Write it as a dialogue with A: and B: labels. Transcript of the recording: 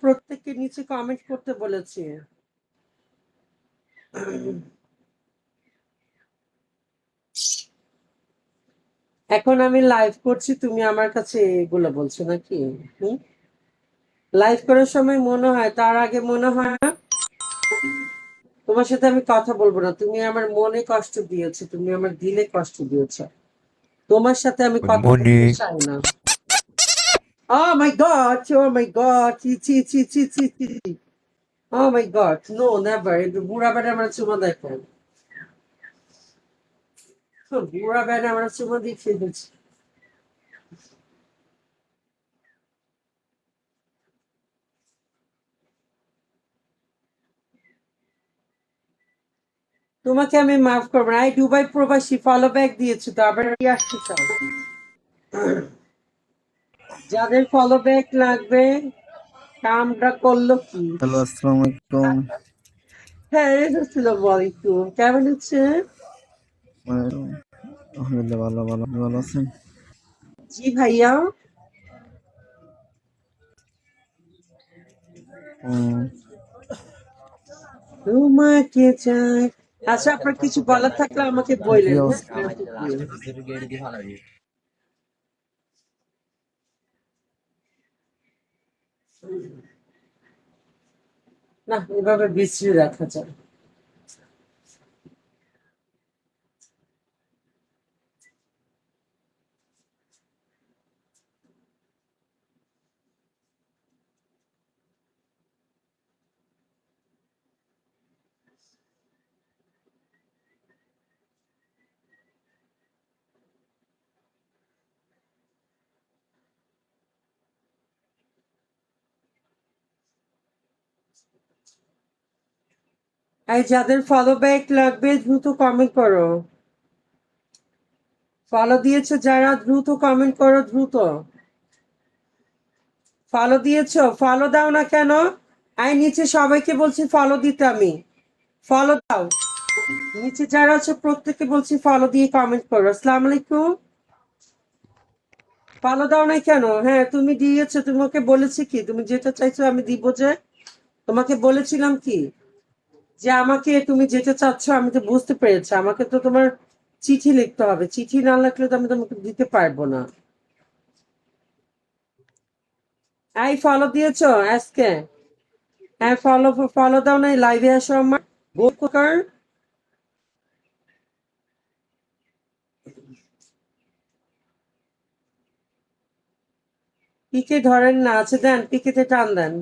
A: প্রত্যেককে নিচে কমেন্ট করতে বলেছি। এখন আমি লাইভ করছি, তুমি আমার কাছে এগুলো বলছো নাকি? লাইভ করার সময় মনে হয়, তার আগে মনে হয় না তোমার সাথে আমি কথা বলবো না, তুমি আমার মনে কষ্ট দিয়েছো, তুমি আমার দিলে কষ্ট দিয়েছো, তোমার সাথে আমি
B: Good
A: কথা বলতে
B: morning.
A: চাই না। Oh my God! Oh my God! ছি ছি ছি ছি ছি ছি। Oh my God! No, never. কিন্তু বুড়া বেটা আমার চুমা দেখেন, বুড়া বেটা আমার চুমা দিয়ে খেয়ে দিচ্ছে। তোমাকে আমি মাফ করবো না। এই দুবাই প্রবাসী ফলো ব্যাক দিয়েছো তো, আবার কি আসতে চাও? যাদের ফলো ব্যাক লাগবে কামটা করলো কি?
C: হ্যালো, আসসালামু আলাইকুম।
A: হ্যাঁ, আসসালামু আলাইকুম, কেমন আছেন?
C: আলহামদুলিল্লাহ, ভালো ভালো। আপনি ভালো আছেন?
A: জি ভাইয়া।
C: উম,
A: তোমাকে চাই। আচ্ছা, আপনার কিছু বলার থাকলে আমাকে
C: কি
A: বললেন, হ্যাঁ?
C: অবস্থা?
A: না, এভাবে বিশ্রী রাখা যায়। এই যাদের ফলো ব্যাক লাগবে দ্রুত কমেন্ট করো। ফলো দিয়েছো যারা, দ্রুত কমেন্ট করো, দ্রুত। ফলো দিয়েছো, ফলো দাও না কেন? আই নিচে সবাইকে বলছি ফলো দিতে, আমি ফলো দাও। নিচে যারা আছে প্রত্যেককে বলছি ফলো দিয়ে কমেন্ট করো। আসসালামু আলাইকুম। ফলো দাও না কেন? হ্যাঁ, তুমি দিয়েছো, তোমাকে বলেছি কি তুমি যেটা চাইছো আমি দিব, যে তোমাকে বলেছিলাম কি যে আমাকে তুমি যেটা চাচ্ছ আমি তো বুঝতে পেরেছি, আমাকে তো তোমার চিঠি লিখতে হবে, চিঠি না লিখলে তো আমি তোমাকে দিতে পারবো না। এই ফলো দিয়েছো আজকে? হ্যাঁ, ফলো ফলো দাও না, লাইভে আসো আমার বোকার। পিকে ধরেন না, আছে দেন, পিকেতে টান দেন।